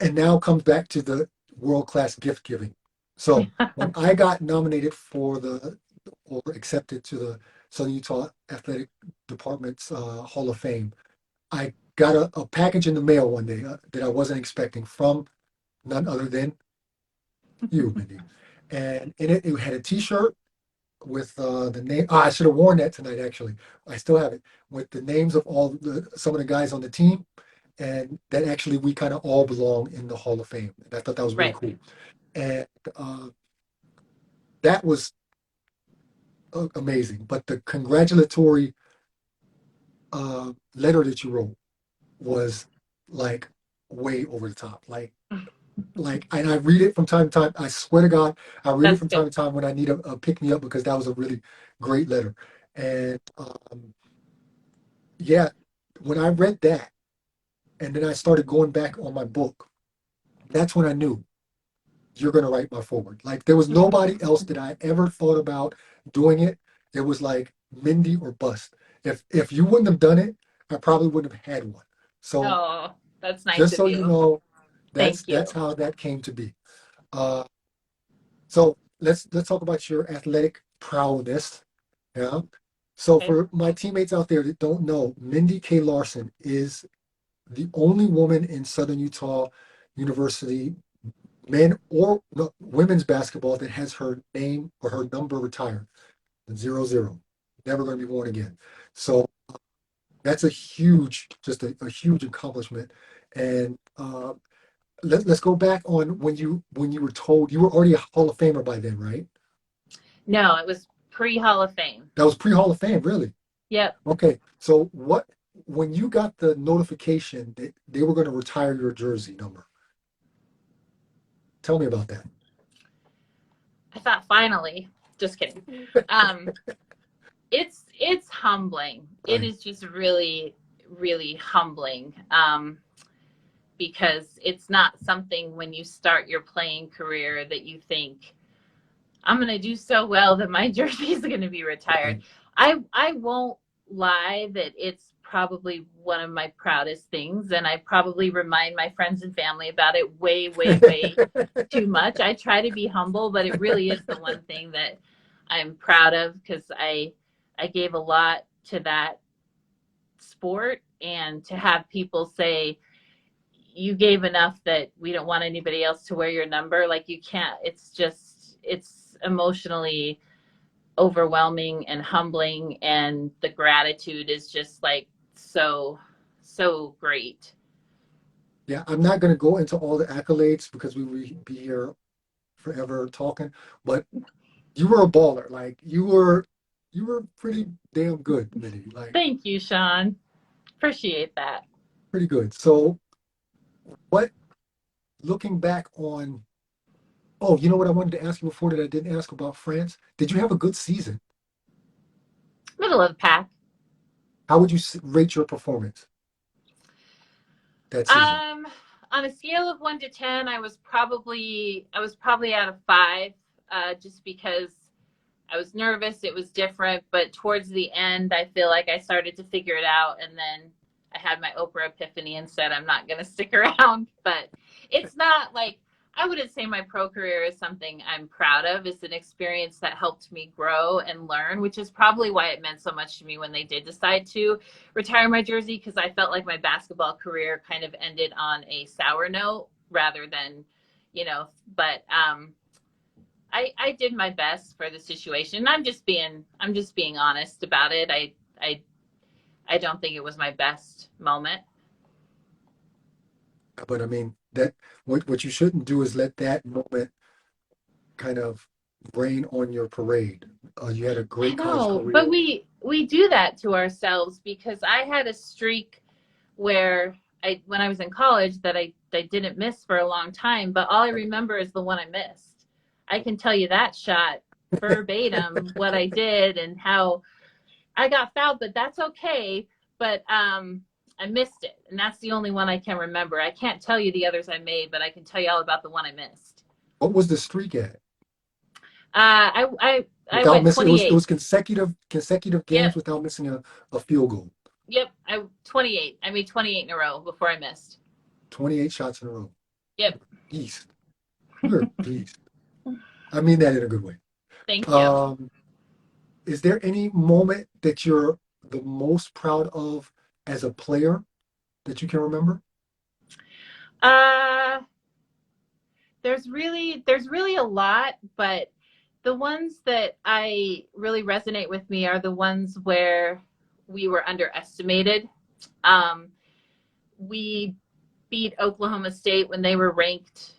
and now comes back to the world-class gift giving. So when I got nominated for the or accepted to the Southern Utah Athletic Department's Hall of Fame, I got a package in the mail one day that I wasn't expecting from none other than you, Myndee. And in it had a T-shirt with the name. Oh, I should have worn that tonight. Actually, I still have it with the names of some of the guys on the team, and that actually we kind of all belong in the Hall of Fame. And I thought that was really Right. cool. And that was amazing. But the congratulatory letter that you wrote was like way over the top. And I read it from time to time. I swear to God, I read it That's from time good. to time when I need a pick me up because that was a really great letter. And yeah, when I read that, and then I started going back on my book, that's when I knew you're going to write my forward. Like there was nobody else that I ever thought about doing it. It was like Myndee or bust. If you wouldn't have done it, I probably wouldn't have had one. So Oh, that's nice just of so you you. know, Thank that's you. how that came to be. Uh, so let's talk about your athletic prowess. Yeah. So Okay. for my teammates out there that don't know, Myndee Kay Larsen is the only woman in Southern Utah University men or no, women's basketball that has her name or her number retired. 00. Never going to be worn again. So that's a huge, just a huge accomplishment. And let's go back on when you were told you were already a Hall of Famer by then, right? No, it was pre Hall of Fame. That was pre Hall of Fame, really. Yep. Okay. So when you got the notification that they were going to retire your jersey number, tell me about that. I thought finally. Just kidding. Um, it's humbling. It Right. is just really, really humbling. Because it's not something when you start your playing career that you think I'm going to do so well that my jersey is going to be retired. Right. I won't lie that it's probably one of my proudest things, and I probably remind my friends and family about it way, way, way too much. I try to be humble, but it really is the one thing that I'm proud of because I gave a lot to that sport, and to have people say you gave enough that we don't want anybody else to wear your number, like you can't. It's emotionally overwhelming and humbling, and the gratitude is just like so great. Yeah, I'm not going to go into all the accolades because we would be here forever talking, but you were a baller. Like you were pretty damn good, Minnie. Like Thank you, Sean. Appreciate that. pretty good. So what looking back on oh, you know what I wanted to ask you before that I didn't ask about France? Did you have a good season? Middle of the pack. How would you rate your performance that season? Um, on a scale of 1 to 10, I was probably out of 5, just because I was nervous. It was different, but towards the end, I feel like I started to figure it out, and then I had my Oprah epiphany and said I'm not going to stick around. But it's not like I wouldn't say my pro career is something I'm proud of. It's an experience that helped me grow and learn, which is probably why it meant so much to me when they did decide to retire my jersey, because I felt like my basketball career kind of ended on a sour note rather than, but I did my best for the situation. I'm just being honest about it. I I don't think it was my best moment. But I mean, that what you shouldn't do is let that moment kind of rain on your parade. You had a I great college know, but career. we do that to ourselves because I had a streak where I when I was in college that I didn't miss for a long time, but all I remember is the one I missed. I can tell you that shot verbatim what I did and how I got fouled, but that's okay. But I missed it, and that's the only one I can remember. I can't tell you the others I made, but I can tell you all about the one I missed. What was the streak at? I Without went missing, it 28. was consecutive games Yep, without missing a field goal. yep. I 28. I made 28 in a row before I missed. 28 shots in a row. Yep. Beast. You're a beast. I mean that in a good way. Thank you. Um, is there any moment that you're the most proud of as a player that you can remember? Uh, there's really a lot, but the ones that I really resonate with me are the ones where we were underestimated. Um, we beat Oklahoma State when they were ranked.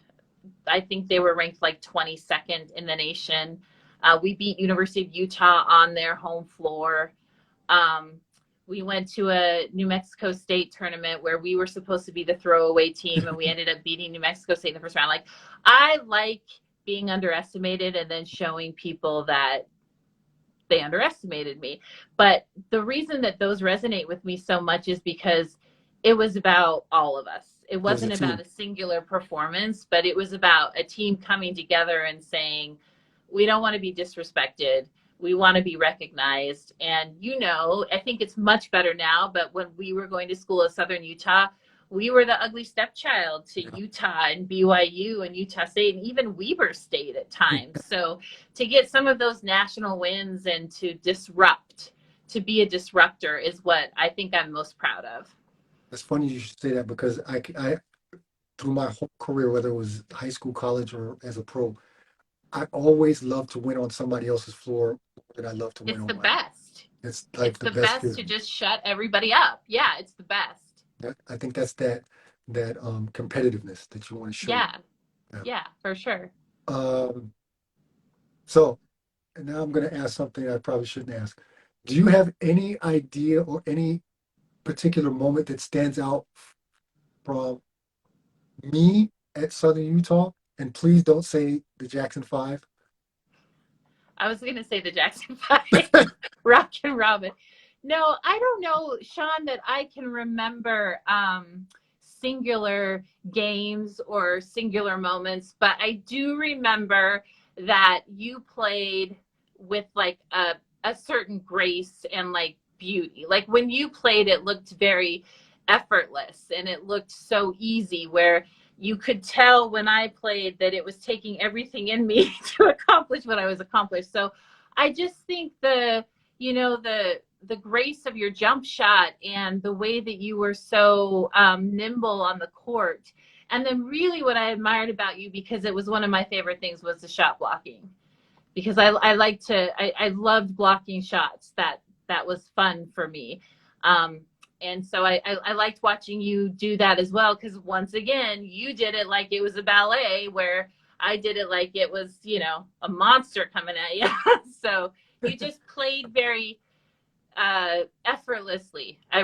I think they were ranked like 22nd in the nation. We beat University of Utah on their home floor. Um, we went to a New Mexico State tournament where we were supposed to be the throwaway team, and we ended up beating New Mexico State in the first round. Like, I like being underestimated and then showing people that they underestimated me. But the reason that those resonate with me so much is because it was about all of us. It It was a wasn't about team. a singular performance, but it was about a team coming together and saying, we don't want to be disrespected. We want to be recognized. And, I think it's much better now, but when we were going to school at Southern Utah, we were the ugly stepchild to Yeah. Utah and BYU and Utah State and even Weber State at times. So to get some of those national wins and to be a disruptor is what I think I'm most proud of. It's funny you should say that because through my whole career, whether it was high school, college, or as a pro, I always love to win on somebody else's floor more than I love to win It's the on mine. best. It's like It's the the best best to feeling. just shut everybody up. Yeah, it's the best. I think that's that competitiveness that you want to show. Yeah, Yeah. yeah, for sure. Um, so and now I'm going to ask something I probably shouldn't ask. Do you have any idea or any particular moment that stands out from me at Southern Utah? And please don't say the Jackson Five. I was going to say the Jackson 5, Rock and Robin. No, I don't know, Sean, that I can remember singular games or singular moments, but I do remember that you played with like a certain grace and like beauty. Like when you played, it looked very effortless and it looked so easy, where you could tell when I played that it was taking everything in me to accomplish what I was accomplished. So I just think the grace of your jump shot and the way that you were so nimble on the court. And then really what I admired about you, because it was one of my favorite things, was the shot blocking. Because I loved blocking shots. That was fun for me. And so I liked watching you do that as well, because once again, you did it like it was a ballet, where I did it like it was, a monster coming at you. So you just played very effortlessly. I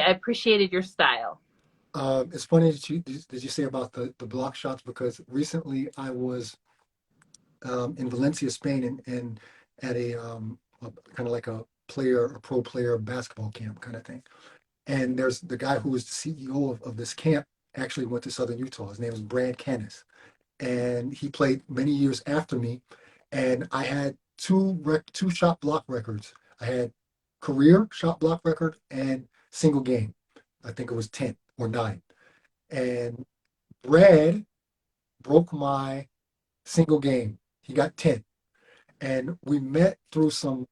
appreciated your style. It's funny that you say about the block shots because recently I was in Valencia, Spain, and at a kind of like a player or pro player basketball camp kind of thing. And there's the guy who was the CEO of this camp actually went to Southern Utah. His name was Brad Canis, and he played many years after me. And I had two shot block records. I had career shot block record and single game. I think it was 10 or 9. And Brad broke my single game. He got 10. And we met through some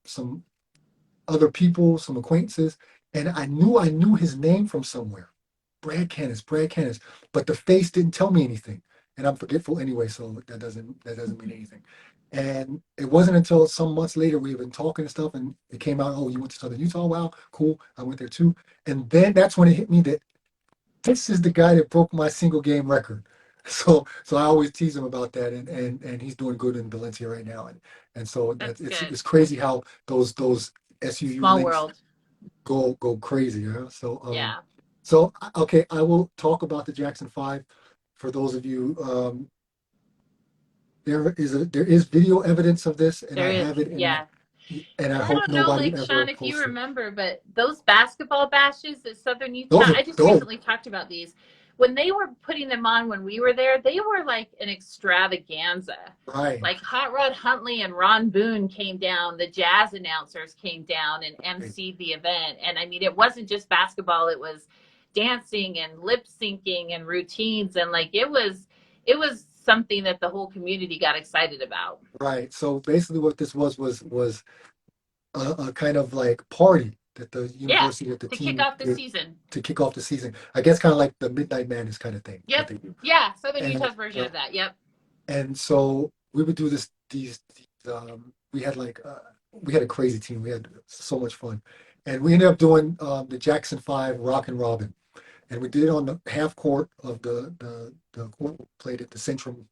other people, some acquaintances, and I knew his name from somewhere. Brad Canis, but the face didn't tell me anything, and I'm forgetful anyway, so that doesn't mean anything. And it wasn't until some months later we had been talking and stuff, and it came out, oh, you went to Southern Utah? Wow, cool. I went there too. And then that's when it hit me that this is the guy that broke my single game record. So I always tease him about that, and he's doing good in Valencia right now, and so That's good. it's crazy how those SUU Small links world. go crazy. Yeah. Yeah. So okay, I will talk about the Jackson Five for those of you. There is video evidence of this, and There I is. have it, Yeah. and I And I hope don't know, nobody like ever Sean, if you posts it. remember, but those basketball bashes at Southern Those Utah, are I just dope, recently talked about these. When they were putting them on when we were there, they were like an extravaganza. right? Like Hot Rod Huntley and Ron Boone came down, the jazz announcers came down and emceed the event. And I mean, it wasn't just basketball, it was dancing and lip syncing and routines. And like it was something that the whole community got excited about. Right. So basically, what this was a kind of like party that the Yeah. university, that the To kick team off the did season. to kick off the season. I guess kind of like the Midnight Madness kind of thing that Yep. they do. Yeah. Southern And Utah's version of that. Yep. so we would do these we had a crazy team. We had so much fun. And we ended up doing the Jackson Five Rock and Robin. And we did it on the half court of the court we played at the Centrum,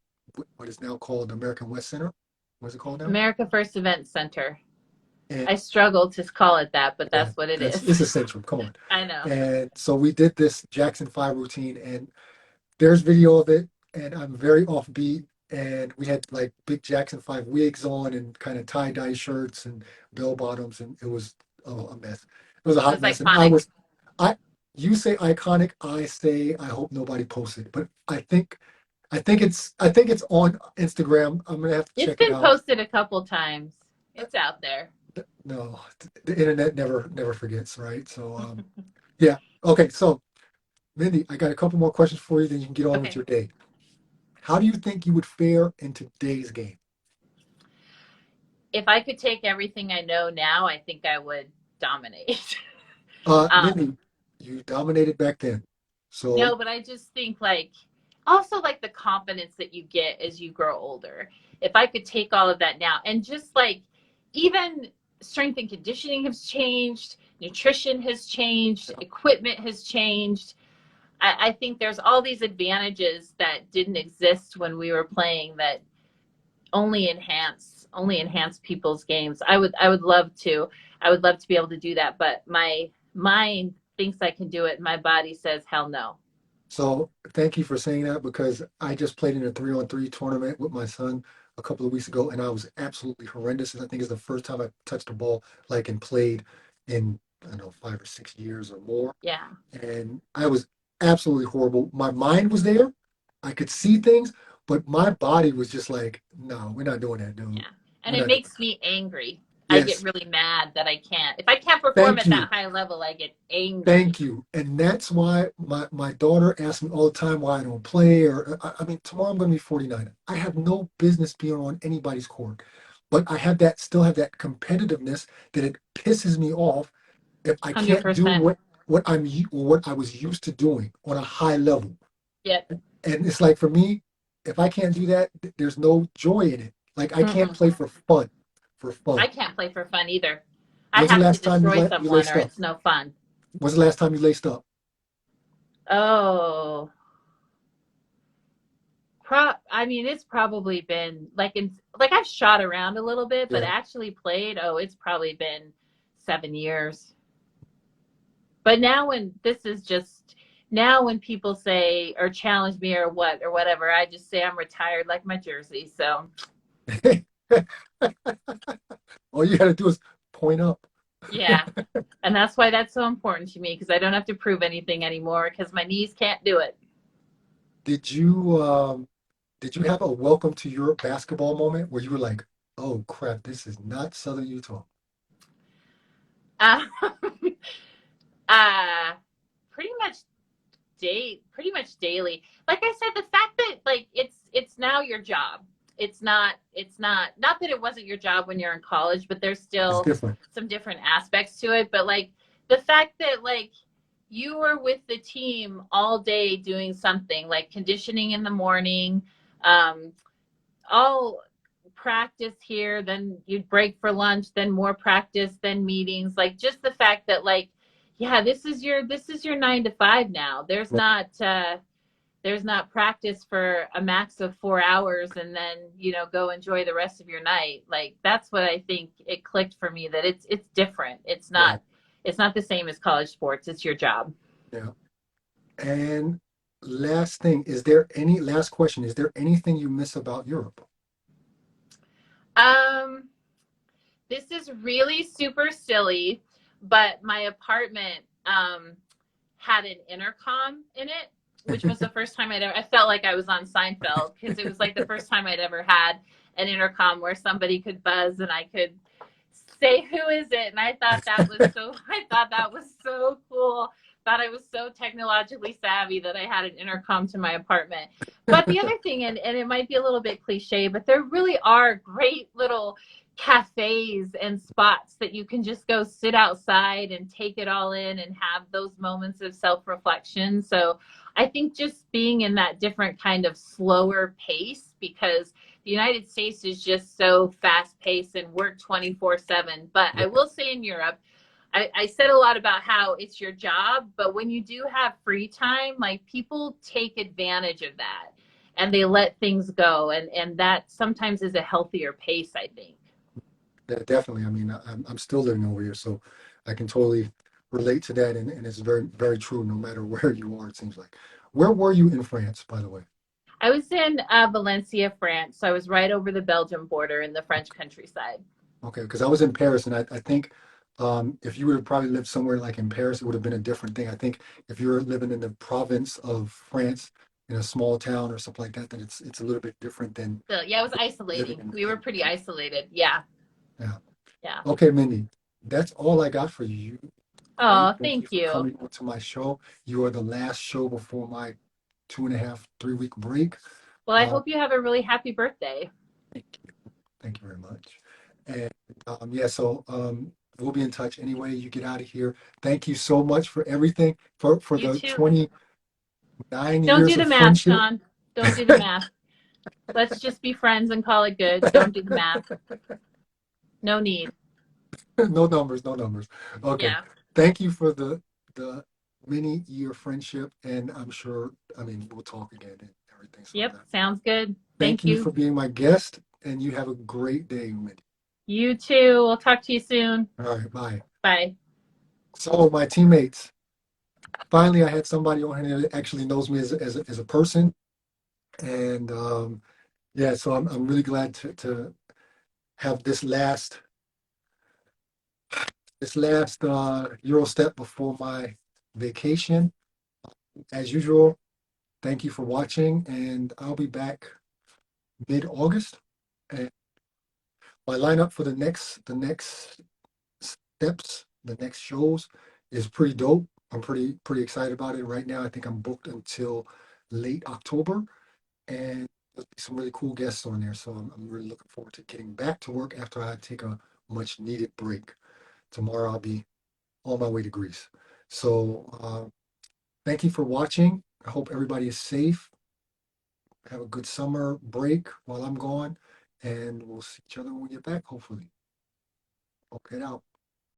what is now called the American West Center. What is it called now? America First Event Center. And I struggle to call it that, but yeah, that's what it is. it's a Centrum. Come on. I know. And so we did this Jackson Five routine, and there's video of it, and I'm very offbeat. And we had like big Jackson Five wigs on and kind of tie-dye shirts and bell bottoms, and it was a mess. It was a It hot was mess, and iconic. I, you say iconic, I say I hope nobody posts it, but I think it's on Instagram. I'm gonna have to It's check it been out. posted a couple times. It's out there. No, the internet never forgets, right? So yeah. Okay, so Myndee, I got a couple more questions for you, then you can get on with Okay. your day. How do you think you would fare in today's game? If I could take everything I know now, I think I would dominate. um, Myndee, you dominated back then. So no, but I just think like also like the confidence that you get as you grow older. If I could take all of that now and just like even strength and conditioning has changed, nutrition has changed, equipment has changed. I think there's all these advantages that didn't exist when we were playing that only enhance people's games. I would love to be able to do that, but my mind thinks I can do it. My body says hell no. So thank you for saying that because I just played in a 3-on-3 tournament with my son a couple of weeks ago, and I was absolutely horrendous. And I think it's the first time I touched a ball like and played in, I don't know, 5 or 6 years or more. Yeah, And I was absolutely horrible. My mind was there. I could see things, but my body was just like, no, we're not doing that, dude. yeah. And We're it not doing makes me angry. that. I get Yes, really mad that I can't. If I can't perform thank at that you. high level, I get angry. Thank you. And that's why my daughter asks me all the time why I don't play. Or I mean, tomorrow I'm going to be 49. I have no business being on anybody's court, but I have that still have that competitiveness that it pisses me off if I can't do 100%. what I was used to doing on a high level. Yep. And it's like for me, if I can't do that, there's no joy in it. Like I can't Mm-mm. play for fun, for I fun. can't play for fun either. I When's the have to last time destroy you someone laced or up? it's no fun. When's the last time you laced up? Oh, I mean, it's probably been like I've shot around a little bit, but Yeah. actually played. Oh, it's probably been 7 years. But now when this is just now when people say or challenge me or what or whatever, I just say I'm retired like my jersey. So All you got to do is point up. Yeah. And that's why that's so important to me because I don't have to prove anything anymore because my knees can't do it. Did you did you have a welcome to Europe basketball moment where you were like, oh crap, this is not Southern Utah? Uh, uh, pretty much pretty much daily. Like I said, the fact that like it's now your job. It's not that it wasn't your job when you're in college, but there's It's still different. some different aspects to it. But like the fact that like you were with the team all day doing something like conditioning in the morning, um, all practice here, then you'd break for lunch, then more practice, then meetings. Like just the fact that like, yeah, this is your 9 to 5 now. There's not practice for a max of 4 hours and then go enjoy the rest of your night. Like that's what I think it clicked for me, that it's different. it's Right. not it's not the same as college sports. It's your job. Yeah. And last thing, is there any last question? Is there anything you miss about Europe? um this is really super silly, but my apartment had an intercom in it, which was the first time I felt like I was on Seinfeld because it was like the first time I'd ever had an intercom where somebody could buzz and I could say who is it, and I thought that was so cool. Thought I was so technologically savvy that I had an intercom to my apartment. But the other thing, and it might be a little bit cliche, but there really are great little cafes and spots that you can just go sit outside and take it all in and have those moments of self-reflection. So I think just being in that different kind of slower pace, because the United States is just so fast paced and work 24/7. But I will say in Europe, I said a lot about how it's your job, but when you do have free time, like people take advantage of that and they let things go. And that sometimes is a healthier pace, I think. Yeah, definitely. I mean, I'm still living over here, so I can totally relate to that, and it's very, very true no matter where you are, it seems like. Where were you in France, by the way? I was in Valencia, France. So I was right over the Belgium border in the French countryside. Okay, because I was in Paris, and I think if you would have probably lived somewhere like in Paris, it would have been a different thing. I think if you're living in the province of France, in a small town or something like that, then it's a little bit different than So yeah, it was living isolating. in, We were in pretty isolated. Yeah. yeah. Yeah. Okay, Mindy, that's all I got for you. Great. Oh, Thank you thank for you. coming on to my show. You are the last show before my 2.5, 3 week break. Well, I Uh, hope you have a really happy birthday. thank you. Thank you very much. And yeah, so we'll be in touch anyway. You get out of here. Thank you so much for everything, for You the too. 29 Don't years do the of math, friendship. Sean. Don't do the math. Let's just be friends and call it good. Don't do the math. No need. No numbers, no numbers. Okay. Yeah. Thank you for the many year friendship, and I'm sure, I mean, we'll talk again and everything. So Yep. Sounds good. thank Thank you you. for being my guest, and you have a great day, Mindy. You too. We'll talk to you soon. All right, bye. Bye. So, my teammates, finally, I had somebody on here that actually knows me as a person. And yeah, so I'm really glad to have this last Eurostep before my vacation. As usual, thank you for watching, and I'll be back mid-August. And my lineup for the next steps, the next shows is pretty dope. I'm pretty excited about it right now. I think I'm booked until late October, and there'll be some really cool guests on there. So I'm really looking forward to getting back to work after I take a much needed break. Tomorrow I'll be on my way to Greece. So thank you for watching. I hope everybody is safe. Have a good summer break while I'm gone, and we'll see each other when we get back, hopefully. Okay, out.